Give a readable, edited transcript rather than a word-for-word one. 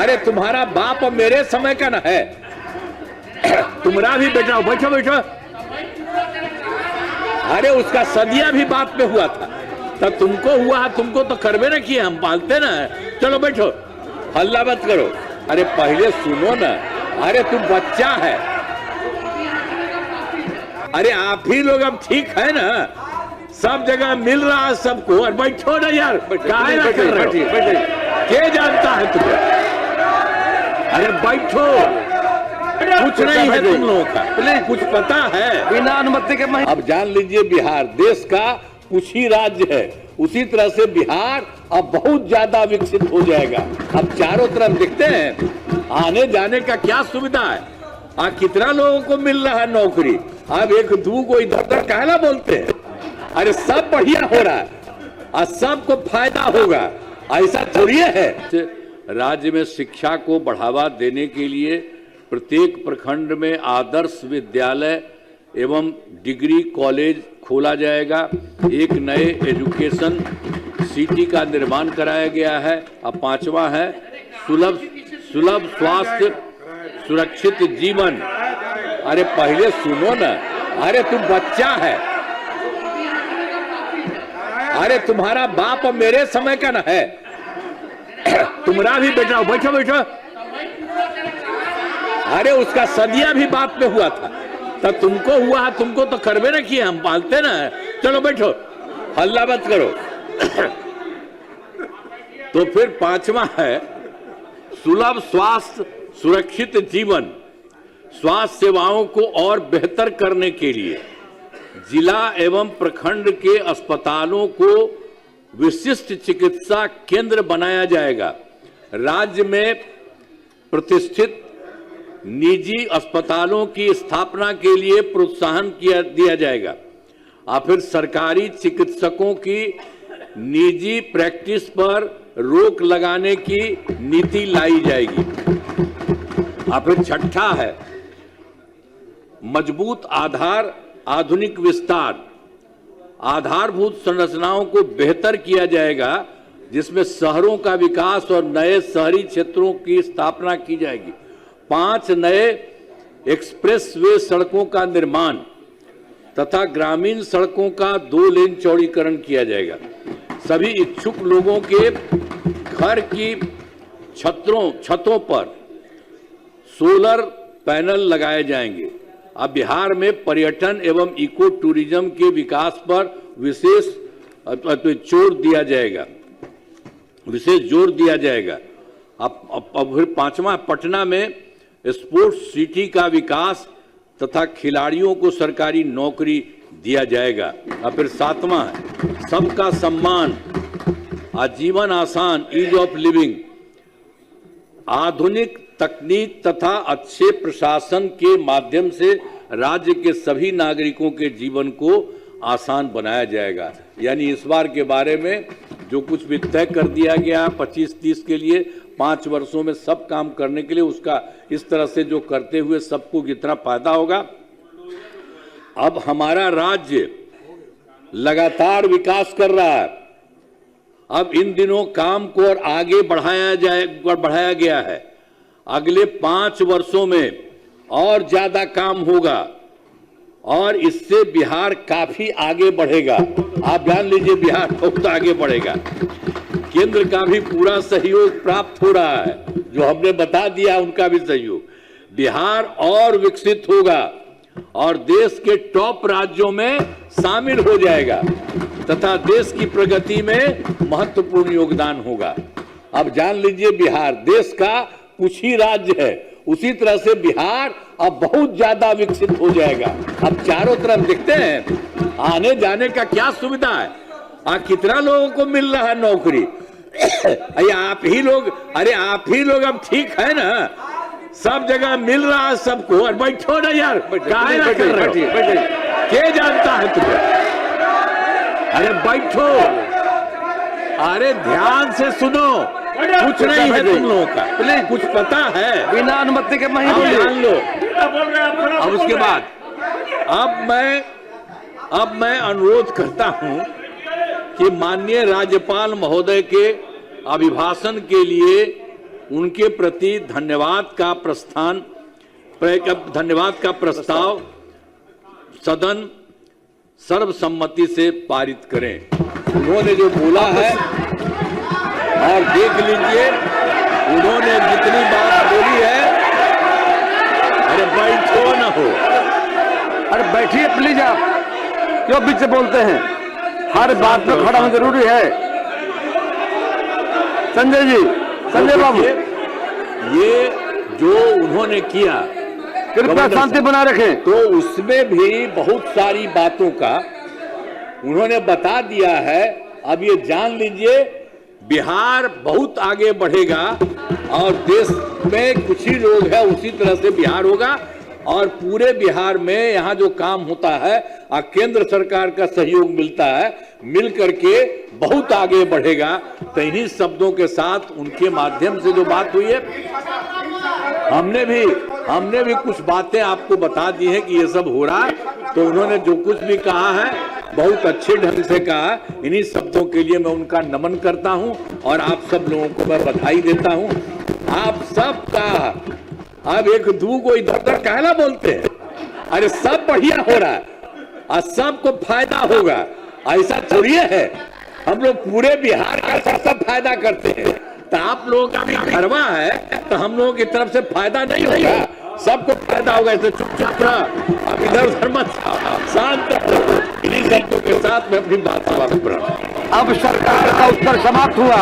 अरे तुम्हारा बाप मेरे समय का न है। तुम्हारा भी बेटा, बैठो बैठो। अरे उसका सदिया भी बाप में हुआ था, तब तुमको हुआ, तुमको तो करवे न किए, हम पालते ना। चलो बैठो, हल्ला मत करो। अरे पहले सुनो ना। अरे तुम बच्चा है। अरे आप ही लोग अब ठीक है ना, सब जगह मिल रहा है सबको। और बैठो ना यार, काहे ना कर रहे हो? क्या जानता है तुम्हें? अरे बैठो, कुछ नहीं है तुम लोगों का, कुछ पता है बिना अनुमति के। अब जान लीजिए, बिहार देश का कुछ ही राज्य है, उसी तरह से बिहार अब बहुत ज्यादा विकसित हो जाएगा। अब चारों तरफ देखते हैं, आने जाने का क्या सुविधा है। कितना लोगों को मिल रहा है नौकरी। अब एक दू को इधर उधर कहना बोलते हैं। अरे सब बढ़िया हो रहा है और सबको फायदा होगा, ऐसा थोड़ी है। राज्य में शिक्षा को बढ़ावा देने के लिए प्रत्येक प्रखंड में आदर्श विद्यालय एवं डिग्री कॉलेज खोला जाएगा। एक नए एजुकेशन सिटी का निर्माण कराया गया है। अब पांचवा है सुलभ स्वास्थ्य सुरक्षित जीवन। अरे पहले सुनो ना। अरे तुम बच्चा है। अरे तुम्हारा बाप मेरे समय का न है। तुम्हारा भी बेटा, बैठो बैठो। अरे उसका सदिया भी बाप में हुआ था, तब तुमको हुआ, तुमको तो करवे न किए, हम पालते ना। चलो बैठो, हल्ला मत करो। तो फिर पांचवा है सुलभ स्वास्थ्य सुरक्षित जीवन। स्वास्थ्य सेवाओं को और बेहतर करने के लिए जिला एवं प्रखंड के अस्पतालों को विशिष्ट चिकित्सा केंद्र बनाया जाएगा। राज्य में प्रतिष्ठित निजी अस्पतालों की स्थापना के लिए प्रोत्साहन दिया जाएगा। और फिर सरकारी चिकित्सकों की निजी प्रैक्टिस पर रोक लगाने की नीति लाई जाएगी। और फिर छठा है मजबूत आधार आधुनिक विस्तार। आधारभूत संरचनाओं को बेहतर किया जाएगा, जिसमें शहरों का विकास और नए शहरी क्षेत्रों की स्थापना की जाएगी। 5 नए एक्सप्रेस वे सड़कों का निर्माण तथा ग्रामीण सड़कों का 2 लेन चौड़ीकरण किया जाएगा। सभी इच्छुक लोगों के घर की छतों पर सोलर पैनल लगाए जाएंगे। अब बिहार में पर्यटन एवं इको टूरिज्म के विकास पर विशेष जोर दिया जाएगा। अब फिर पांचवा, पटना में स्पोर्ट्स सिटी का विकास तथा खिलाड़ियों को सरकारी नौकरी दिया जाएगा। और फिर सातवां है सबका सम्मान, आजीवन आसान, ईज ऑफ लिविंग। आधुनिक तकनीक तथा अच्छे प्रशासन के माध्यम से राज्य के सभी नागरिकों के जीवन को आसान बनाया जाएगा। यानी इस बार के बारे में जो कुछ भी तय कर दिया गया 25-30 के लिए, 5 वर्षों में सब काम करने के लिए, उसका इस तरह से जो करते हुए सबको कितना फायदा होगा। अब हमारा राज्य लगातार विकास कर रहा है। अब इन दिनों काम को और आगे बढ़ाया गया है। अगले 5 वर्षों में और ज्यादा काम होगा और इससे बिहार काफी आगे बढ़ेगा। आप जान लीजिए, बिहार बहुत आगे बढ़ेगा। केंद्र का भी पूरा सहयोग प्राप्त हो रहा है, जो हमने बता दिया उनका भी सहयोग। बिहार और विकसित होगा और देश के टॉप राज्यों में शामिल हो जाएगा तथा देश की प्रगति में महत्वपूर्ण योगदान होगा। अब जान लीजिए, बिहार देश का कुछ ही राज्य है, उसी तरह से बिहार अब बहुत ज्यादा विकसित हो जाएगा। अब चारों तरफ देखते हैं, आने जाने का क्या सुविधा है। कितना लोगों को मिल रहा है नौकरी। आप ही लोग, अरे आप ही लोग अब ठीक है ना, सब जगह मिल रहा है सबको। और बैठो ना यार, काहे ना कर रहे हो? क्या जानता है तुम्हें? अरे बैठो, अरे ध्यान से सुनो, कुछ नहीं है तुम लोगों का, कुछ पता है बिना अनुमति के। मान लो। अब उसके बाद अब मैं अनुरोध करता हूं कि माननीय राज्यपाल महोदय के अभिभाषण के लिए उनके प्रति धन्यवाद का प्रस्ताव सदन सर्वसम्मति से पारित करें। उन्होंने जो बोला है, और देख लीजिए उन्होंने जितनी बात बोली है। अरे बैठो न हो, अरे बैठिए प्लीज, आप क्यों बीच से बोलते हैं? हर बात पे खड़ा होना जरूरी है। संजय जी, संजय बाबू, ये जो उन्होंने किया, कृपया शांति बनाए रखें। तो उसमें भी बहुत सारी बातों का उन्होंने बता दिया है। अब ये जान लीजिए बिहार बहुत आगे बढ़ेगा और देश में कुछ ही लोग हैं उसी तरह से बिहार होगा, और पूरे बिहार में यहाँ जो काम होता है और केंद्र सरकार का सहयोग मिलता है, मिल करके बहुत आगे बढ़ेगा। तो इन्हीं शब्दों के साथ उनके माध्यम से जो बात हुई है, हमने भी कुछ बातें आपको बता दी हैं कि ये सब हो रहा है। तो उन्होंने जो कुछ भी कहा है बहुत अच्छे ढंग से कहा। इन्हीं शब्दों के लिए मैं उनका नमन करता हूं और आप सब लोगों को मैं बधाई देता हूं। आप सबका अब एक दू को इधर उधर कहना बोलते हैं, अरे सब बढ़िया हो रहा है और सबको फायदा होगा, ऐसा थोड़ी है। हम लोग पूरे बिहार का सब फायदा करते हैं, तो आप लोगों का भी घरवा है तो हम लोगों की तरफ से फायदा नहीं होगा, सबको फायदा होगा। ऐसे चुपचाप रहा, अब इधर उधर मत, शांत रहो। इन्हीं शब्दों के साथ मैं अपनी बात समाप्त कर रहा हूं। अब सरकार का उत्तर समाप्त हुआ।